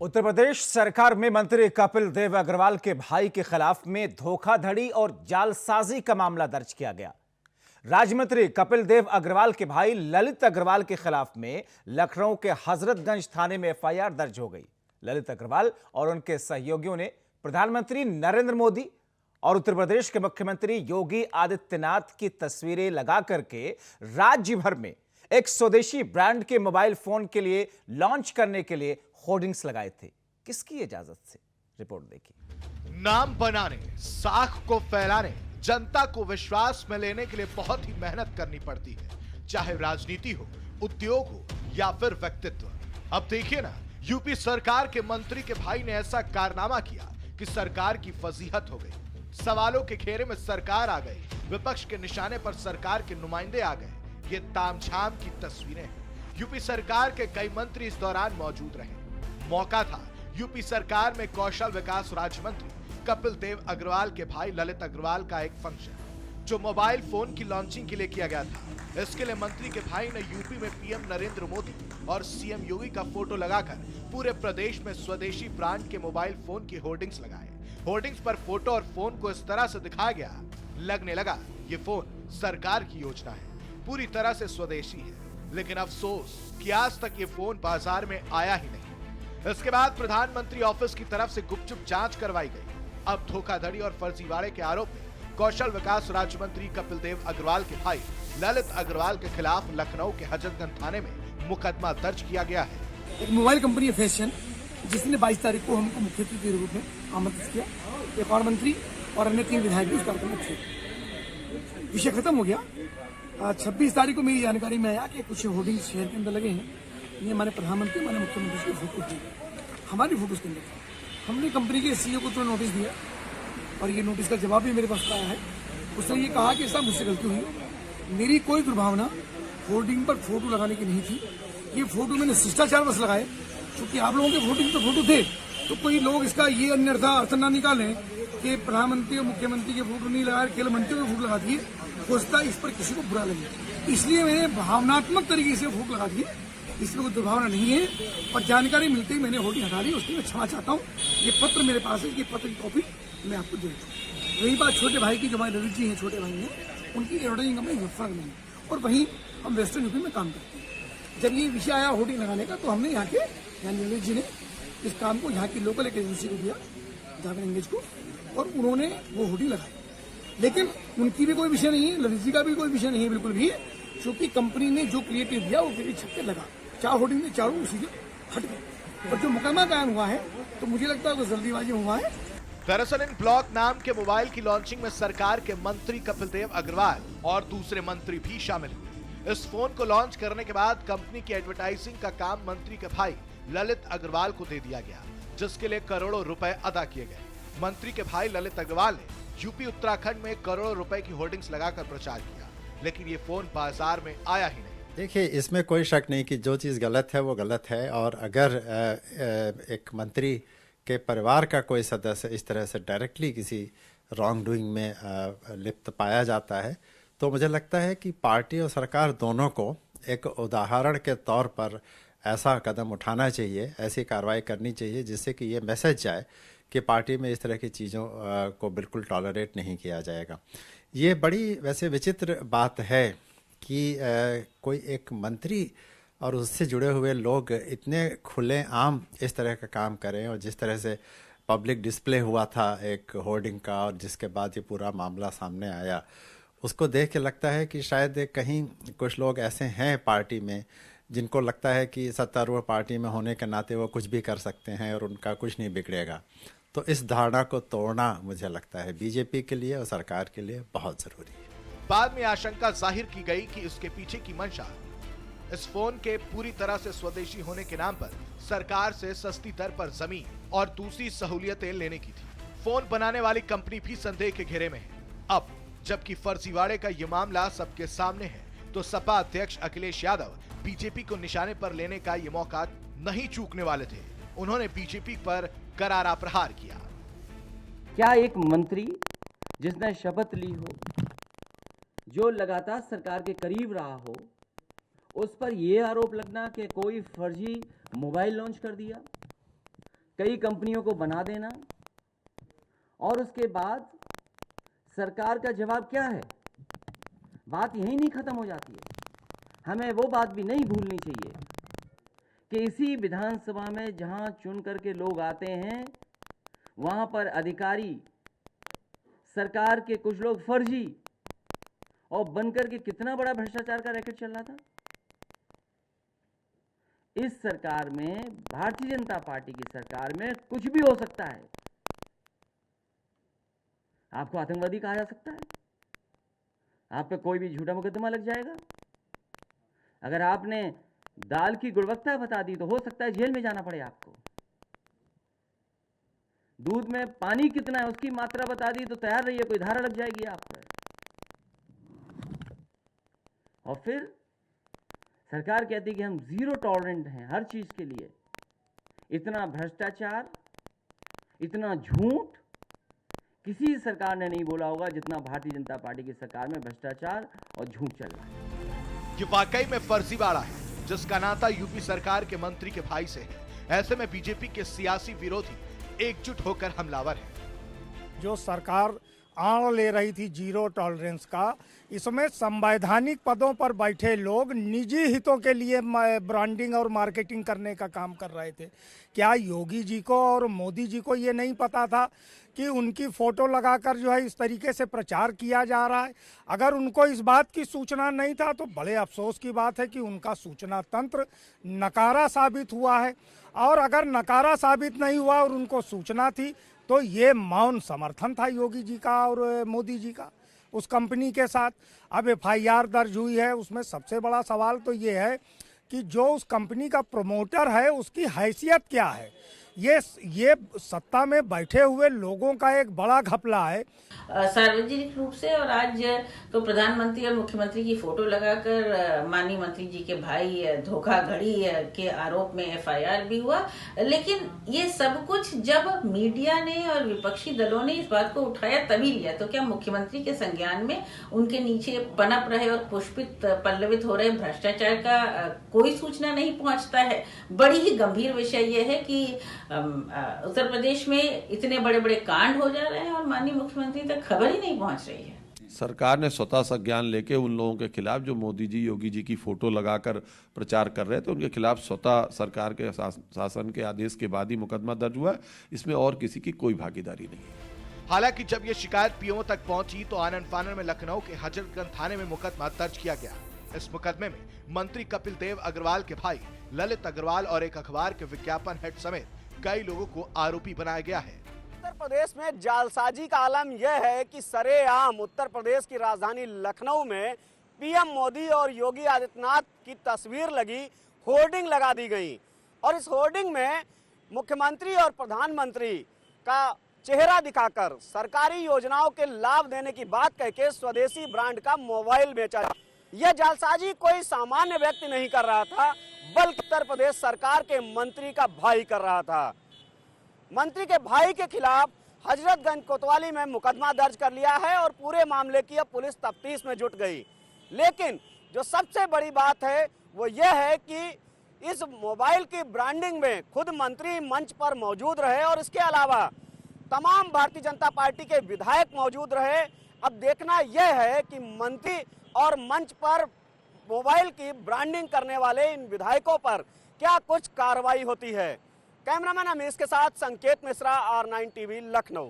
उत्तर प्रदेश सरकार में मंत्री कपिल देव अग्रवाल के भाई के खिलाफ में धोखाधड़ी और जालसाजी का मामला दर्ज किया गया। राज्य मंत्री कपिल देव अग्रवाल के भाई ललित अग्रवाल के खिलाफ में लखनऊ के हजरतगंज थाने में एफआईआर दर्ज हो गई। ललित अग्रवाल और उनके सहयोगियों ने प्रधानमंत्री नरेंद्र मोदी और उत्तर प्रदेश के मुख्यमंत्री योगी आदित्यनाथ की तस्वीरें लगा करके राज्य भर में एक स्वदेशी ब्रांड के मोबाइल फोन के लिए लॉन्च करने के लिए होर्डिंग्स लगाए थे। किसकी इजाजत से? रिपोर्ट देखिए। नाम बनाने, साख को फैलाने, जनता को विश्वास में लेने के लिए बहुत ही मेहनत करनी पड़ती है, चाहे राजनीति हो, उद्योग हो या फिर व्यक्तित्व। अब देखिए ना, यूपी सरकार के मंत्री के भाई ने ऐसा कारनामा किया कि सरकार की फजीहत हो गई। सवालों के घेरे में सरकार आ गई, विपक्ष के निशाने पर सरकार के नुमाइंदे आ गए। ये तामझाम की तस्वीरें हैं। यूपी सरकार के कई मंत्री इस दौरान मौजूद रहे। मौका था यूपी सरकार में कौशल विकास राज्य मंत्री कपिल देव अग्रवाल के भाई ललित अग्रवाल का एक फंक्शन, जो मोबाइल फोन की लॉन्चिंग के लिए किया गया था। इसके लिए मंत्री के भाई ने यूपी में पीएम नरेंद्र मोदी और सीएम योगी का फोटो लगाकर पूरे प्रदेश में स्वदेशी ब्रांड के मोबाइल फोन की होर्डिंग्स लगाए। होर्डिंग्स पर फोटो और फोन को इस तरह से दिखाया गया, लगने लगा ये फोन सरकार की योजना है, पूरी तरह से स्वदेशी है। लेकिन अफसोस कि आज तक ये फोन बाजार में आया ही नहीं। इसके बाद प्रधानमंत्री ऑफिस की तरफ से गुपचुप जांच करवाई गई। अब धोखाधड़ी और फर्जीवाड़े के आरोप में कौशल विकास राज्य मंत्री कपिल देव अग्रवाल के भाई ललित अग्रवाल के खिलाफ लखनऊ के हजरतगंज थाने में मुकदमा दर्ज किया गया है। एक मोबाइल कंपनी है फैशन, जिसने 22 तारीख को हमको मुख्य अतिथि के रूप में आमंत्रित किया। एक और मंत्री और अन्य 3 विधायक भी उस कार्यक्रम में थे। विषय खत्म हो गया। 26 तारीख को मेरी जानकारी में आया कि कुछ होर्डिंग शहर के अंदर लगे हैं। ये हमारे प्रधानमंत्री, हमारे मुख्यमंत्री के फोटो थे, हमारी फोटो के अंदर था। हमने कंपनी के सीईओ को तुरंत नोटिस दिया और ये नोटिस का जवाब भी मेरे पास आया है। उसने ये कहा कि साहब मुझसे गलती हुई, मेरी कोई दुर्भावना होर्डिंग पर फोटो लगाने की नहीं थी। ये फोटो मैंने शिष्टाचार बस लगाए, क्योंकि आप लोगों के होर्डिंग पर फोटो थे, तो कोई लोग इसका ये अन्यथा अर्थ ना निकालें कि प्रधानमंत्री और मुख्यमंत्री के फोटो नहीं लगाए, केवल मंत्री के फोटो लगा दिए। हो सकता है इस पर किसी को बुरा लगे, इसलिए मैंने भावनात्मक तरीके से फोटो लगा दिए। इसमें कोई दुर्भावना नहीं है। और जानकारी मिलते ही मैंने होर्डिंग हटा ली। उसके लिए क्षमा चाहता हूँ। ये पत्र मेरे पास है, ये पत्र की कॉपी मैं आपको दे दूँ। रही बात छोटे भाई की, जो हमारे ललित जी हैं, छोटे भाई हैं, उनकी एडवर्टाइजिंग कंपनी मुजफ्फरनगर में, और वहीं हम वेस्टर्न यूपी में काम करते हैं। जब ये विषय आया होर्डिंग लगाने का, तो हमने यहाँ के ललित जी ने इस काम को यहाँ की लोकल एक एजेंसी को दिया, जाकर इंगेज को, और उन्होंने वो होर्डिंग लगाई। लेकिन उनकी भी कोई विषय नहीं है, ललित जी का भी कोई विषय नहीं है बिल्कुल भी, क्योंकि कंपनी ने जो क्रिएटिव दिया वो क्रिएटिव छक्के लगा। 4 होर्डिंग में चारों सीधे हट गए। और जो मुकदमा कायम हुआ है, तो मुझे लगता है वो जल्दीबाजी हुआ है। दरअसल इन ब्लॉक नाम के मोबाइल की लॉन्चिंग में सरकार के मंत्री कपिल देव अग्रवाल और दूसरे मंत्री भी शामिल हुए। इस फोन को लॉन्च करने के बाद कंपनी की एडवर्टाइजिंग का काम मंत्री के भाई ललित अग्रवाल को दे दिया गया, जिसके लिए करोड़ों रुपए अदा किए गए। मंत्री के भाई ललित अग्रवाल ने यूपी उत्तराखंड में करोड़ों रुपए की होर्डिंग्स लगाकर प्रचार किया, लेकिन ये फोन बाजार में आया ही नहीं। देखिए, इसमें कोई शक नहीं कि जो चीज़ गलत है वो गलत है। और अगर एक मंत्री के परिवार का कोई सदस्य इस तरह से डायरेक्टली किसी रॉन्ग डूइंग में लिप्त पाया जाता है, तो मुझे लगता है कि पार्टी और सरकार दोनों को एक उदाहरण के तौर पर ऐसा कदम उठाना चाहिए, ऐसी कार्रवाई करनी चाहिए, जिससे कि ये मैसेज जाए कि पार्टी में इस तरह की चीज़ों को बिल्कुल टॉलरेट नहीं किया जाएगा। ये बड़ी वैसे विचित्र बात है कि कोई एक मंत्री और उससे जुड़े हुए लोग इतने खुले आम इस तरह का काम करें। और जिस तरह से पब्लिक डिस्प्ले हुआ था एक होर्डिंग का, और जिसके बाद ये पूरा मामला सामने आया, उसको देख के लगता है कि शायद कहीं कुछ लोग ऐसे हैं पार्टी में जिनको लगता है कि सत्तारूढ़ पार्टी में होने के नाते वो कुछ भी कर सकते हैं और उनका कुछ नहीं बिगड़ेगा। तो इस धारणा को तोड़ना मुझे लगता है बीजेपी के लिए और सरकार के लिए बहुत ज़रूरी है। बाद में आशंका जाहिर की गई कि इसके पीछे की मंशा इस फोन के पूरी तरह से स्वदेशी होने के नाम पर सरकार से सस्ती दर पर जमीन और दूसरी सहूलियतें लेने की थी। फोन बनाने वाली कंपनी भी संदेह के घेरे में है। अब जबकि फर्जीवाड़े का ये मामला सबके सामने है, तो सपा अध्यक्ष अखिलेश यादव बीजेपी को निशाने पर लेने का ये मौका नहीं चूकने वाले थे। उन्होंने बीजेपी पर करारा प्रहार किया। क्या एक मंत्री जिसने शपथ ली हो, जो लगातार सरकार के करीब रहा हो, उस पर यह आरोप लगना कि कोई फर्जी मोबाइल लॉन्च कर दिया? कई कंपनियों को बना देना, और उसके बाद सरकार का जवाब क्या है? बात यहीं नहीं खत्म हो जाती है। हमें वो बात भी नहीं भूलनी चाहिए कि इसी विधानसभा में जहां चुन करके लोग आते हैं, वहां पर अधिकारी, सरकार के कुछ लोग फर्जी और बनकर के कितना बड़ा भ्रष्टाचार का रैकेट चल रहा था। इस सरकार में, भारतीय जनता पार्टी की सरकार में कुछ भी हो सकता है। आपको आतंकवादी कहा जा सकता है, आप पे कोई भी झूठा मुकदमा लग जाएगा। अगर आपने दाल की गुणवत्ता बता दी तो हो सकता है जेल में जाना पड़े आपको। दूध में पानी कितना है उसकी मात्रा बता दी तो तैयार रहिए, कोई धारा लग जाएगी आप पर। और फिर सरकार कहती है कि हम जीरो टॉलरेंट हैं हर चीज के लिए। इतना भ्रष्टाचार, इतना झूठ किसी सरकार ने नहीं बोला होगा जितना भारतीय जनता पार्टी की सरकार में भ्रष्टाचार और झूठ चल रहा है। ये वाकई में फर्जीवाड़ा है जिसका नाता यूपी सरकार के मंत्री के भाई से है। ऐसे में बीजेपी के सियासी विरोधी एकजुट होकर हमलावर है। जो सरकार आड़ ले रही थी जीरो टॉलरेंस का, इसमें संवैधानिक पदों पर बैठे लोग निजी हितों के लिए ब्रांडिंग और मार्केटिंग करने का काम कर रहे थे। क्या योगी जी को और मोदी जी को ये नहीं पता था कि उनकी फोटो लगाकर जो है इस तरीके से प्रचार किया जा रहा है? अगर उनको इस बात की सूचना नहीं था तो बड़े अफसोस की बात है कि उनका सूचना तंत्र नकारा साबित हुआ है। और अगर नकारा साबित नहीं हुआ और उनको सूचना थी तो ये मौन समर्थन था योगी जी का और मोदी जी का उस कंपनी के साथ। अब एफआईआर दर्ज हुई है, उसमें सबसे बड़ा सवाल तो ये है कि जो उस कंपनी का प्रमोटर है उसकी हैसियत क्या है। ये सत्ता में बैठे हुए लोगों का एक बड़ा घपला है। सार्वजनिक रूप से, और आज तो प्रधानमंत्री और मुख्यमंत्री की फोटो लगाकर माननीय मंत्री जी के भाई धोखाधड़ी के आरोप में एफआईआर भी हुआ। लेकिन ये सब कुछ जब मीडिया ने और विपक्षी दलों ने इस बात को उठाया तभी लिया। तो क्या मुख्यमंत्री के संज्ञान में उनके नीचे पनप रहे और पुष्पित पल्लवित हो रहे भ्रष्टाचार का कोई सूचना नहीं पहुंचता है? बड़ी ही गंभीर विषय यह है कि उत्तर प्रदेश में इतने बड़े बड़े कांड हो जा रहे हैं और माननीय मुख्यमंत्री तक खबर ही नहीं पहुंच रही है। सरकार ने स्वतः संज्ञान लेके उन लोगों के खिलाफ जो मोदी जी, योगी जी की फोटो लगाकर प्रचार कर रहे थे, उनके खिलाफ स्वतः सरकार के शासन के आदेश के बाद ही मुकदमा दर्ज हुआ है। इसमें और किसी की कोई भागीदारी नहीं है। हालांकि जब ये शिकायत पीओ तक पहुंची तो आनन फानन में लखनऊ के हजरतगंज थाने में मुकदमा दर्ज किया गया। इस मुकदमे में मंत्री कपिल देव अग्रवाल के भाई ललित अग्रवाल और एक अखबार के विज्ञापन हेड समेत कई लोगों को आरोपी बनाया गया है। उत्तर प्रदेश में जालसाजी का आलम यह है कि सरेआम उत्तर प्रदेश की राजधानी लखनऊ में पीएम मोदी और योगी आदित्यनाथ की तस्वीर लगी होर्डिंग लगा दी गई और इस होर्डिंग में मुख्यमंत्री और प्रधानमंत्री का चेहरा दिखाकर सरकारी योजनाओं के लाभ देने की बात कहकर स्वदेशी ब्रांड का मोबाइल बेचा। यह जालसाजी कोई सामान्य व्यक्ति नहीं कर रहा था, बल्कि उत्तर प्रदेश सरकार के मंत्री का भाई कर रहा था। मंत्री के भाई के खिलाफ हजरतगंज कोतवाली में मुकदमा दर्ज कर लिया है और पूरे मामले की अब पुलिस तफ्तीश में जुट गई। लेकिन जो सबसे बड़ी बात है वो यह है कि इस मोबाइल की ब्रांडिंग में खुद मंत्री मंच पर मौजूद रहे और इसके अलावा तमाम भारतीय जनता पार्टी के विधायक मौजूद रहे। अब देखना यह है कि मंत्री और मंच पर मोबाइल की ब्रांडिंग करने वाले इन विधायकों पर क्या कुछ कार्रवाई होती है। कैमरामैन अमीश के साथ संकेत मिश्रा, R9 टीवी, लखनऊ।